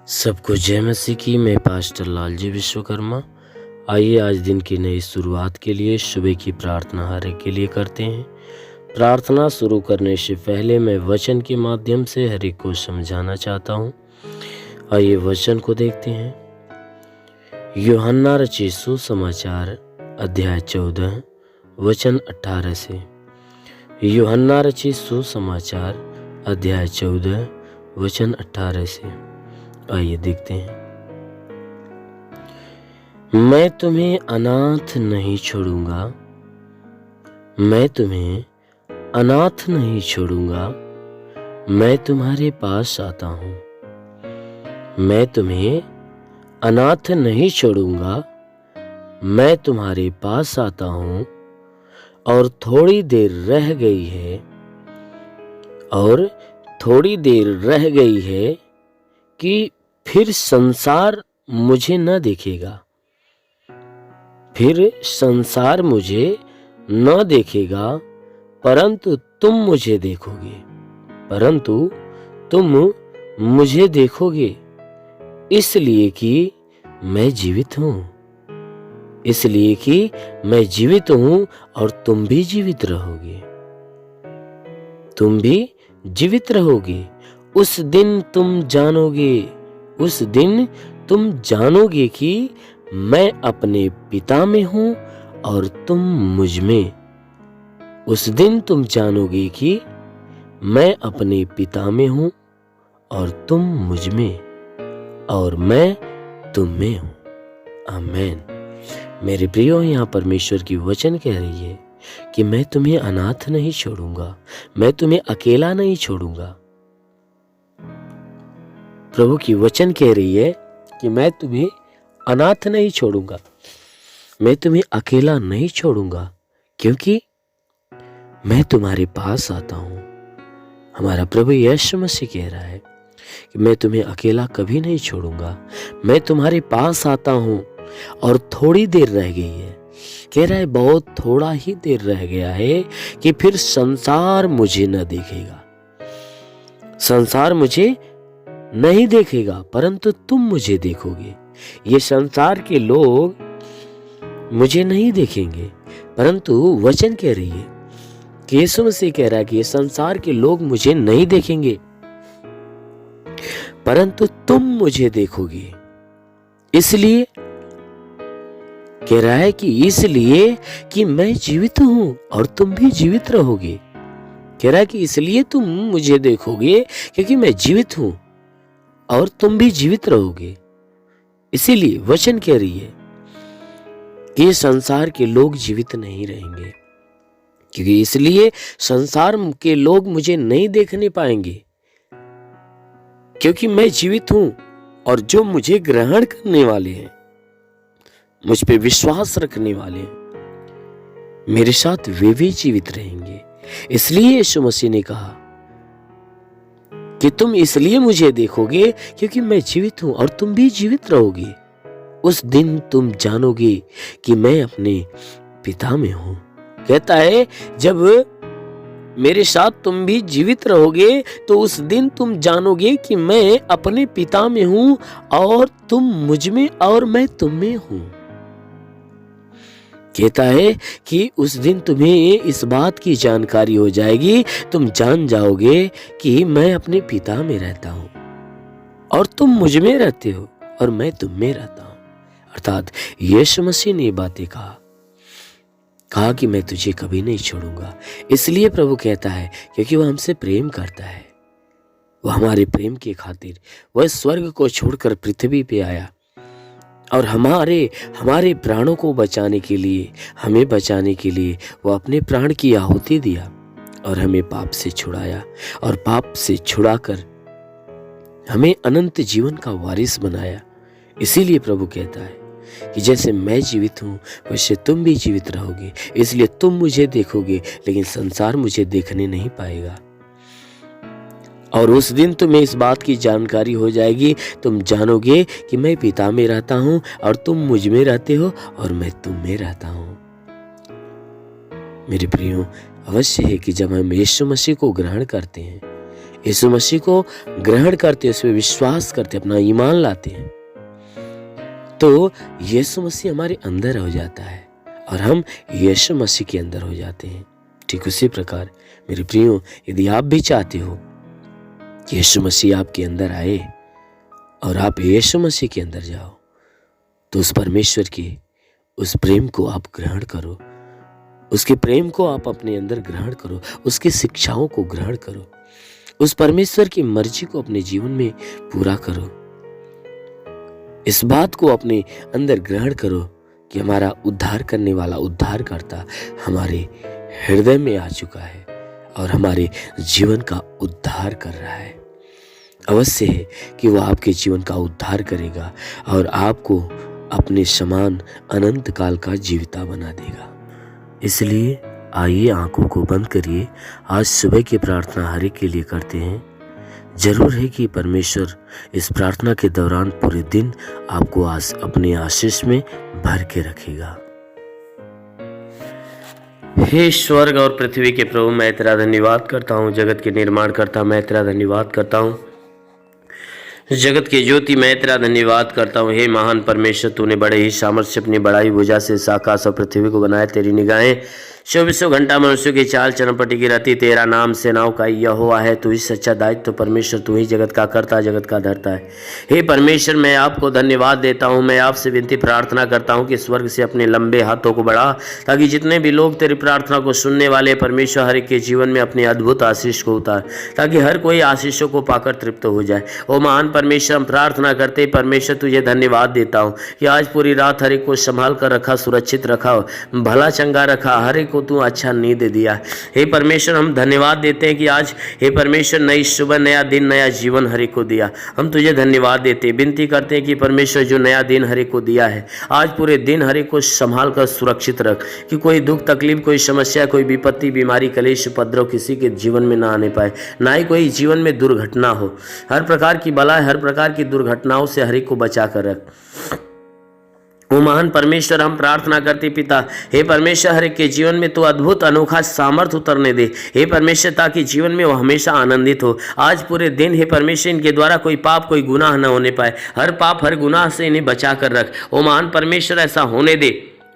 सबको जय मसीह की। मैं पास्टर लालजी विश्वकर्मा। आइए आज दिन की नई शुरुआत के लिए सुबह की प्रार्थना हर एक के लिए करते हैं। प्रार्थना शुरू करने से पहले मैं वचन के माध्यम से हर एक को समझाना चाहता हूँ। आइए वचन को देखते हैं। यूहन्ना रचित सुसमाचार अध्याय 14 वचन 18 से। यूहन्ना रचित सुसमाचार अध्याय 14 वचन 18 से। आइए देखते हैं। मैं तुम्हें अनाथ नहीं छोड़ूंगा, मैं तुम्हें अनाथ नहीं छोड़ूंगा, मैं तुम्हारे पास आता हूँ। मैं तुम्हें अनाथ नहीं छोड़ूंगा, मैं तुम्हारे पास आता हूँ। और थोड़ी देर रह गई है कि फिर संसार मुझे न देखेगा, फिर संसार मुझे न देखेगा, परंतु तुम मुझे देखोगे, परंतु तुम मुझे देखोगे, इसलिए कि मैं जीवित हूँ, इसलिए कि मैं जीवित हूँ और तुम भी जीवित रहोगे, तुम भी जीवित रहोगे। उस दिन तुम जानोगे कि मैं अपने पिता में हूँ और तुम मुझ में। उस दिन तुम जानोगे कि मैं अपने पिता में हूँ और तुम मुझ में, और मैं तुम में हूँ। आमीन। मेरे प्रियो, यहाँ परमेश्वर की वचन कह रही है कि मैं तुम्हें अनाथ नहीं छोड़ूंगा, मैं तुम्हें अकेला नहीं छोड़ूंगा। प्रभु की वचन कह रही है कि मैं तुम्हें अनाथ नहीं छोड़ूंगा, मैं तुम्हें अकेला नहीं छोड़ूंगा, क्योंकि मैं तुम्हारे पास आता हूं। हमारा प्रभु यीशु मसीह कह रहा है कि मैं तुम्हें अकेला कभी नहीं छोड़ूंगा, मैं तुम्हारे पास आता हूं। और थोड़ी देर रह गई है, कह रहा है बहुत थोड़ा ही देर रह गया है कि फिर संसार मुझे न देखेगा, संसार मुझे नहीं देखेगा, परंतु तुम मुझे देखोगे। ये संसार के लोग मुझे नहीं देखेंगे, परंतु वचन कह रही है कि यीशु मसीह कह रहा है कि ये संसार के लोग मुझे नहीं देखेंगे, परंतु तुम मुझे देखोगे। इसलिए कह रहा है कि इसलिए कि मैं जीवित हूं और तुम भी जीवित रहोगे। कह रहा है कि इसलिए तुम मुझे देखोगे क्योंकि मैं जीवित हूं और तुम भी जीवित रहोगे। इसीलिए वचन कह रही है कि संसार के लोग जीवित नहीं रहेंगे, क्योंकि इसलिए संसार के लोग मुझे नहीं देखने पाएंगे, क्योंकि मैं जीवित हूं और जो मुझे ग्रहण करने वाले हैं, मुझ पे विश्वास रखने वाले हैं, मेरे साथ वे भी जीवित रहेंगे। इसलिए यीशु मसीह ने कहा कि तुम इसलिए मुझे देखोगे क्योंकि मैं जीवित हूं और तुम भी जीवित रहोगे। उस दिन तुम जानोगे कि मैं अपने पिता में हूं। कहता है जब मेरे साथ तुम भी जीवित रहोगे तो उस दिन तुम जानोगे कि मैं अपने पिता में हूं और तुम मुझ में और मैं तुम में हूं। कहता है कि उस दिन तुम्हें इस बात की जानकारी हो जाएगी, तुम जान जाओगे कि मैं अपने पिता में रहता हूं और तुम मुझ में रहते हो और मैं तुम में रहता हूं। अर्थात यीशु मसीह ने बातें कहा कि मैं तुझे कभी नहीं छोड़ूंगा। इसलिए प्रभु कहता है क्योंकि वह हमसे प्रेम करता है, वह हमारे प्रेम के खातिर वह स्वर्ग को छोड़कर पृथ्वी पे आया और हमारे प्राणों को बचाने के लिए, हमें बचाने के लिए वो अपने प्राण की आहुति दिया और हमें पाप से छुड़ाया और पाप से छुड़ाकर हमें अनंत जीवन का वारिस बनाया। इसीलिए प्रभु कहता है कि जैसे मैं जीवित हूं वैसे तुम भी जीवित रहोगे। इसलिए तुम मुझे देखोगे लेकिन संसार मुझे देखने नहीं पाएगा। और उस दिन तुम्हें इस बात की जानकारी हो जाएगी, तुम जानोगे कि मैं पिता में रहता हूं और तुम मुझ में रहते हो और मैं तुम में रहता हूं। मेरे प्रियो, अवश्य है कि जब हम यीशु मसीह को ग्रहण करते हैं, यीशु मसीह को ग्रहण करते, उस पर विश्वास करते, अपना ईमान लाते हैं, तो यीशु मसीह हमारे अंदर हो जाता है और हम यीशु मसीह के अंदर हो जाते हैं। ठीक उसी प्रकार मेरे प्रियो, यदि आप भी चाहते हो कि यीशु मसीह आपके अंदर आए और आप यीशु मसीह के अंदर जाओ, तो उस परमेश्वर के उस प्रेम को आप ग्रहण करो, उसके प्रेम को आप अपने अंदर ग्रहण करो, उसकी शिक्षाओं को ग्रहण करो, उस परमेश्वर की मर्जी को अपने जीवन में पूरा करो। इस बात को अपने अंदर ग्रहण करो कि हमारा उद्धार करने वाला उद्धारकर्ता हमारे हृदय में आ चुका है और हमारे जीवन का उद्धार कर रहा है। अवश्य है कि वह आपके जीवन का उद्धार करेगा और आपको अपने समान अनंत काल का जीविता बना देगा। इसलिए आइए आंखों को बंद करिए, आज सुबह की प्रार्थना हर एक के लिए करते हैं। जरूर है कि परमेश्वर इस प्रार्थना के दौरान पूरे दिन आपको अपने आशीष में भर के रखेगा। हे स्वर्ग और पृथ्वी के प्रभु, मैं तेरा धन्यवाद करता हूँ। जगत के निर्माण करता मैं तेरा धन्यवाद करता हूँ। जगत के ज्योति मैं तेरा धन्यवाद करता हूँ। हे महान परमेश्वर, तूने बड़े ही सामर्थ्य अपनी बड़ाई भुजा से इस आकाश और पृथ्वी को बनाया। तेरी निगाहें 24 घंटा मनुष्य की चाल चरमपटी की रहती। तेरा नाम सेनाओं का यहोवा है। तू ही सच्चा दायित्व परमेश्वर, तू ही जगत का करता, जगत का धरता है। हे परमेश्वर, मैं आपको धन्यवाद देता हूँ। मैं आपसे विनती प्रार्थना करता हूँ कि स्वर्ग से अपने लंबे हाथों को बढ़ा, ताकि जितने भी लोग तेरी प्रार्थना को सुनने वाले परमेश्वर, हर एक के जीवन में अपनी अद्भुत आशीष को उतार, ताकि हर कोई आशीषों को पाकर तृप्त हो जाए। ओ महान परमेश्वर, हम प्रार्थना करते परमेश्वर तुझे धन्यवाद देता हूँ कि आज पूरी रात हर एक को संभाल कर रखा, सुरक्षित रखा, भला चंगा रखा, हर एक को तू अच्छा नींद दिया। हे परमेश्वर, हम धन्यवाद देते हैं कि आज हे परमेश्वर नई सुबह, नया दिन, नया जीवन हर एक को दिया। हम तुझे धन्यवाद देते हैं, विनती करते हैं कि परमेश्वर जो नया दिन हर एक को दिया है, आज पूरे दिन हर एक को संभाल कर सुरक्षित रख, कि कोई दुख तकलीफ, कोई समस्या, कोई विपत्ति, बीमारी, कलेश, उपद्रव किसी के जीवन में ना आने पाए, ना ही कोई जीवन में दुर्घटना हो। हर प्रकार की बला, हर प्रकार की दुर्घटनाओं से हर एक को बचा कर रख। ओ महान परमेश्वर, हम प्रार्थना करते पिता, हे परमेश्वर, हर एक के जीवन में तो अद्भुत अनोखा सामर्थ उतरने दे हे परमेश्वर, ताकि जीवन में वो हमेशा आनंदित हो। आज पूरे दिन हे परमेश्वर, इनके द्वारा कोई पाप, कोई गुनाह न होने पाए। हर पाप, हर गुनाह से इन्हें बचा कर रख। ओ महान परमेश्वर, ऐसा होने दे।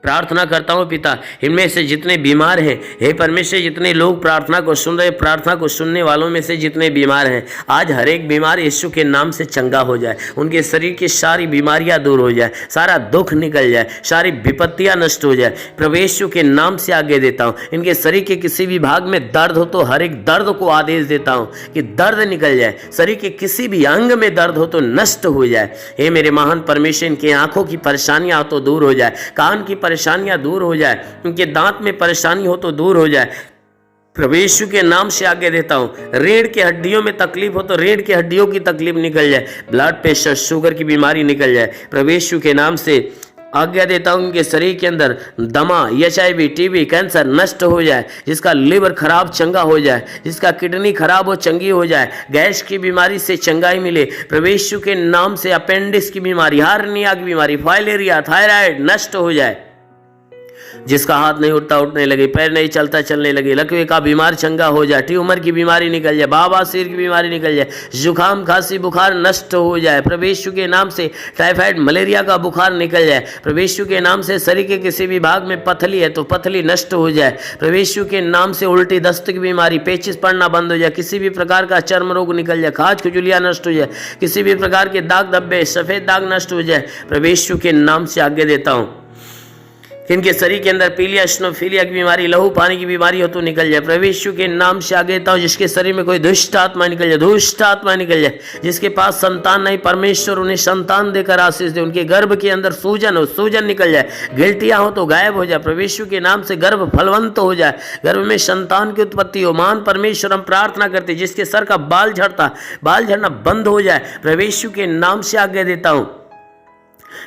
प्रार्थना करता हूँ पिता, इनमें से जितने बीमार हैं हे परमेश्वर, जितने लोग प्रार्थना को सुन रहे, प्रार्थना को सुनने वालों में से जितने बीमार हैं, आज हर एक बीमार यीशु के नाम से चंगा हो जाए। उनके शरीर की सारी बीमारियां दूर हो जाए, सारा दुख निकल जाए, सारी विपत्तियां नष्ट हो जाए। प्रभु यीशु के नाम से आगे देता हूँ। इनके शरीर के किसी भी भाग में दर्द हो तो हर एक दर्द को आदेश देता हूँ कि दर्द निकल जाए। शरीर के किसी भी अंग में दर्द हो तो नष्ट हो जाए। हे मेरे महान परमेश्वर, इनके आंखों की परेशानियां तो दूर हो जाए, कान की परेशानियां दूर हो जाए, उनके दांत में परेशानी हो तो दूर हो जाए। प्रभु यीशु के नाम से आगे देता हूं। रीढ़ की हड्डियों में तकलीफ हो तो रीढ़ की हड्डियों की तकलीफ निकल जाए, ब्लड प्रेशर, शुगर की बीमारी निकल जाए। प्रभु यीशु के नाम से आज्ञा देता हूं, उनके शरीर के अंदर दमा, HIV, TB, कैंसर नष्ट हो जाए। जिसका लिवर खराब चंगा हो जाए, जिसका किडनी खराब हो चंगी हो जाए, गैस की बीमारी से चंगाई मिले। प्रभु यीशु के नाम से अपेंडिक्स की बीमारी, हार्निया की बीमारी, फाइलेरिया, थायराइड नष्ट हो जाए। जिसका हाथ नहीं उठता उठने लगे, पैर नहीं चलता चलने लगे, लकवे का बीमार चंगा हो जाए, ट्यूमर की बीमारी निकल जाए, बवासीर की बीमारी निकल जाए, जुकाम, खांसी, बुखार नष्ट हो जाए। प्रभु यीशु के नाम से टाइफाइड, मलेरिया का बुखार निकल जाए। प्रभु यीशु के नाम से शरीर के किसी भी भाग में पथली है तो पथली नष्ट हो जाए। प्रभु यीशु के नाम से उल्टी, दस्त की बीमारी, पेचिस पड़ना बंद हो जाए, किसी भी प्रकार का चर्म रोग निकल जाए, खाज खुजलियाँ नष्ट हो जाए, किसी भी प्रकार के दाग धब्बे, सफेद दाग नष्ट हो जाए। प्रभु यीशु के नाम से आगे देता हूँ, इनके शरीर के अंदर पीलिया, स्नोफीलिया की बीमारी, लहू पानी की बीमारी हो तो निकल जाए। प्रभु यीशु के नाम से आगे देता हूँ, जिसके शरीर में कोई दुष्ट आत्मा निकल जाए, दुष्ट आत्मा निकल जाए। जिसके पास संतान नहीं, परमेश्वर उन्हें संतान देकर आशीष दे। उनके गर्भ के अंदर सूजन हो, सूजन निकल जाए, गिल्टियाँ हो तो गायब हो जाए। प्रभु यीशु के नाम से गर्भ फलवंत हो जाए, गर्भ में संतान की उत्पत्ति हो। महान परमेश्वर, हम प्रार्थना करते, जिसके सर का बाल झड़ता, बाल झड़ना बंद हो जाए। प्रभु यीशु के नाम से आगे देता हूँ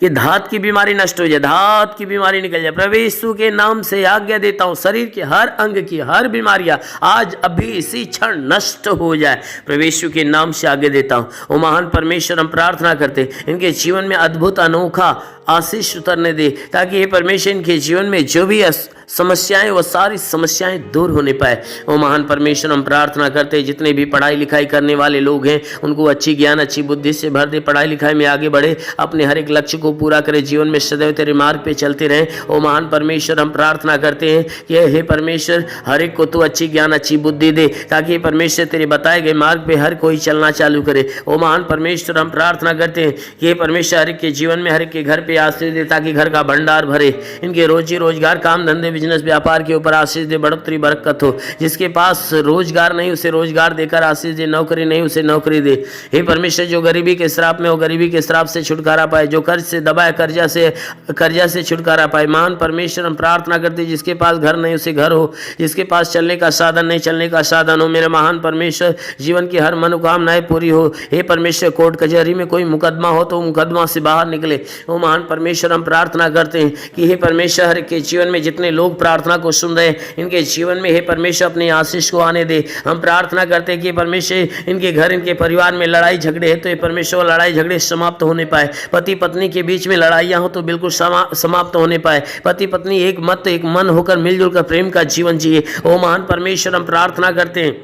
कि धात की बीमारी नष्ट हो जाए, धात की बीमारी निकल जाए। प्रभु यीशु के नाम से आज्ञा देता हूँ, शरीर के हर अंग की हर बीमारियां आज अभी इसी क्षण नष्ट हो जाए। प्रभु यीशु के नाम से आगे देता हूँ। ओ महान परमेश्वर, हम प्रार्थना करते, इनके जीवन में अद्भुत अनोखा आशीष उतरने दे, ताकि ये परमेश्वर इनके जीवन में जो भी समस्याएं, वो सारी समस्याएं दूर होने पाए। ओ महान परमेश्वर, हम प्रार्थना करते हैं जितने भी पढ़ाई लिखाई करने वाले लोग हैं उनको अच्छी ज्ञान, अच्छी बुद्धि से भर दे, पढ़ाई लिखाई में आगे बढ़े, अपने हर एक लक्ष्य को पूरा करे, जीवन में सदैव तेरे मार्ग पे चलते रहें। ओ महान परमेश्वर, हम प्रार्थना करते हैं कि हे परमेश्वर, हर एक को तू अच्छी ज्ञान, अच्छी बुद्धि दे, ताकि परमेश्वर तेरे बताए गए मार्ग पे हर कोई चलना चालू करे। ओ महान परमेश्वर, हम प्रार्थना करते हैं कि हे परमेश्वर, हर एक के जीवन में, हर एक के घर पे आशीष दे, ताकि घर का भंडार भरे, इनके रोजी रोजगार, काम धंधे, बिजनेस, व्यापार के ऊपर आशीष दे, बढ़ोतरी बरकत हो। जिसके पास रोजगार नहीं उसे रोजगार देकर आशीष दे, नौकरी नहीं उसे नौकरी दे। हे परमेश्वर, जो गरीबी के श्राप में, वो गरीबी के श्राप से छुटकारा पाए, जो कर्ज से दबाए, कर्जा से छुटकारा पाए। महान परमेश्वर, हम प्रार्थना करते हैं जिसके पास घर नहीं उसे घर हो, जिसके पास चलने का साधन नहीं चलने का साधन हो। मेरे महान परमेश्वर, जीवन की हर मनोकामनाएं पूरी हो। हे परमेश्वर, कोर्ट कचहरी में कोई मुकदमा हो तो मुकदमा से बाहर निकले। ओ महान परमेश्वर, हम प्रार्थना करते हैं कि हे परमेश्वर, हर के जीवन में जितने लोग प्रार्थना को सुन रहे हैं, इनके जीवन में हे परमेश्वर अपनी आशीष को आने दे। हम प्रार्थना करते हैं कि परमेश्वर, इनके घर, इनके परिवार में लड़ाई झगड़े है तो ये परमेश्वर लड़ाई झगड़े समाप्त होने पाए। पति पत्नी के बीच में लड़ाइयाँ हो तो बिल्कुल समाप्त होने पाए। पति पत्नी एक मत, एक मन होकर मिलजुल कर प्रेम का जीवन जिए। ओ महान परमेश्वर, हम प्रार्थना करते हैं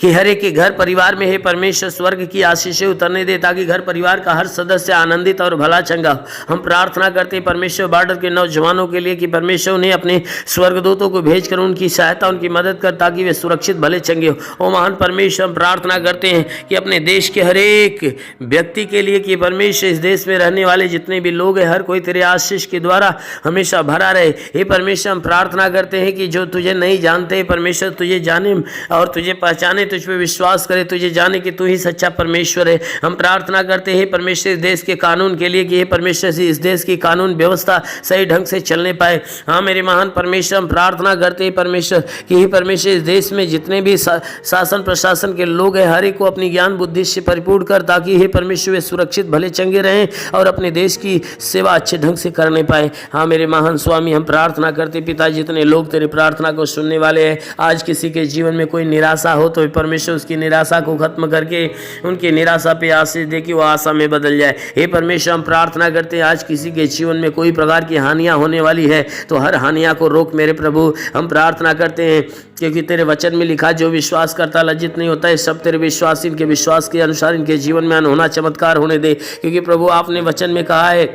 कि हर एक के घर परिवार में हे परमेश्वर स्वर्ग की आशीषें उतरने दे, ताकि घर परिवार का हर सदस्य आनंदित और भला चंगा। हम प्रार्थना करते हैं परमेश्वर, बॉर्डर के नौजवानों के लिए कि परमेश्वर उन्हें अपने स्वर्गदूतों को भेजकर उनकी सहायता, उनकी मदद कर, ताकि वे सुरक्षित भले चंगे हो। ओ महान परमेश्वर, हम प्रार्थना करते हैं कि अपने देश के हर एक व्यक्ति के लिए कि परमेश्वर, इस देश में रहने वाले जितने भी लोग हैं, हर कोई तेरे आशीष के द्वारा हमेशा भरा रहे। हे परमेश्वर, हम प्रार्थना करते हैं कि जो तुझे नहीं जानते परमेश्वर, तुझे जाने और तुझे पहचाने, तुझ पे विश्वास करे, तुझे जाने कि तू ही सच्चा परमेश्वर है। हम प्रार्थना करते हैं परमेश्वर, इस देश के कानून के लिए कि हे परमेश्वर से इस देश की कानून व्यवस्था सही ढंग से चलने पाए। हाँ मेरे महान परमेश्वर, हम प्रार्थना करते हैं परमेश्वर कि हे परमेश्वर, इस देश में जितने भी शासन प्रशासन के लोग हैं, हर एक को अपनी ज्ञान बुद्धि से परिपूर्ण कर, ताकि हे परमेश्वर वे सुरक्षित भले चंगे रहें और अपने देश की सेवा अच्छे ढंग से करने पाए। हाँ मेरे महान स्वामी, हम प्रार्थना करते पिता, जितने लोग तेरे प्रार्थना को सुनने वाले हैं, आज किसी के जीवन में कोई निराशा हो तो परमेश्वर उसकी निराशा को खत्म करके उनकी निराशा पे आशीष दे कि वो आशा में बदल जाए। हे परमेश्वर, हम प्रार्थना करते हैं आज किसी के जीवन में कोई प्रकार की हानियां होने वाली है तो हर हानियां को रोक मेरे प्रभु। हम प्रार्थना करते हैं क्योंकि तेरे वचन में लिखा, जो विश्वास करता लज्जित नहीं होता है। सब तेरे विश्वास, इनके विश्वास के अनुसार इनके जीवन में अनहोना चमत्कार होने दे, क्योंकि प्रभु आपने वचन में कहा है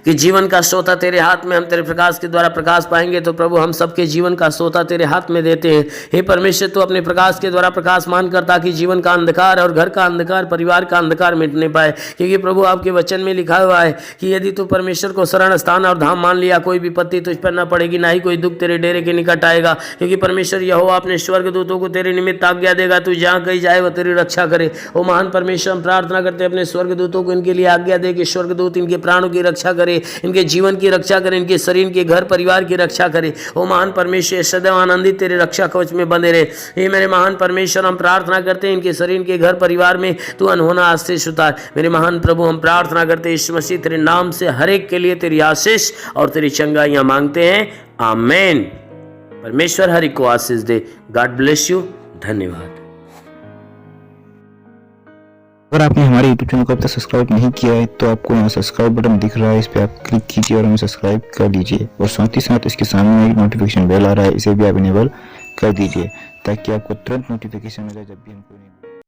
कि जीवन का सोता तेरे हाथ में, हम तेरे प्रकाश के द्वारा प्रकाश पाएंगे। तो प्रभु, हम सबके जीवन का सोता तेरे हाथ में देते हैं। हे परमेश्वर, तू अपने प्रकाश के द्वारा प्रकाशमान कर, ताकि जीवन का अंधकार और घर का अंधकार, परिवार का अंधकार मिटने पाए। क्योंकि प्रभु आपके वचन में लिखा हुआ है कि यदि तू परमेश्वर को शरण स्थान और धाम मान लिया, कोई विपत्ति तुझ पर न पड़ेगी, ना ही कोई दुख तेरे डेरे के निकट आएगा। क्योंकि परमेश्वर यहोवा अपने स्वर्गदूतों को तेरे निमित्त आज्ञा देगा, तू जहाँ कहीं जाए वह तेरी रक्षा करे। ओ महान परमेश्वर, हम प्रार्थना करते हैं अपने स्वर्गदूतों को इनके लिए आज्ञा दे कि स्वर्गदूत इनके प्राणों की रक्षा करे, इनके जीवन की रक्षा करें, इनके शरीर के घर परिवार की रक्षा करें। ओ महान परमेश्वर, सदैव आनंदित तेरे रक्षा कवच में बंधे रहे। हे मेरे महान परमेश्वर, हम प्रार्थना करते हैं इनके शरीर के घर परिवार में तू अनहोना आशीष उतार। मेरे महान प्रभु, हम प्रार्थना करते हैं यीशु मसीह तेरे नाम से हर एक के लिए तेरी आशीष और तेरी चंगाइयां मांगते हैं, आमीन। परमेश्वर हर एक को आशीष दे। God bless you. धन्यवाद। अगर आपने हमारे YouTube चैनल को अब तक सब्सक्राइब नहीं किया है तो आपको यहाँ सब्सक्राइब बटन दिख रहा है, इस पर आप क्लिक कीजिए और हमें सब्सक्राइब कर लीजिए। और साथ ही साथ इसके सामने एक नोटिफिकेशन बेल आ रहा है, इसे भी आप इनेबल कर दीजिए ताकि आपको तुरंत नोटिफिकेशन मिले जब भी हम कोई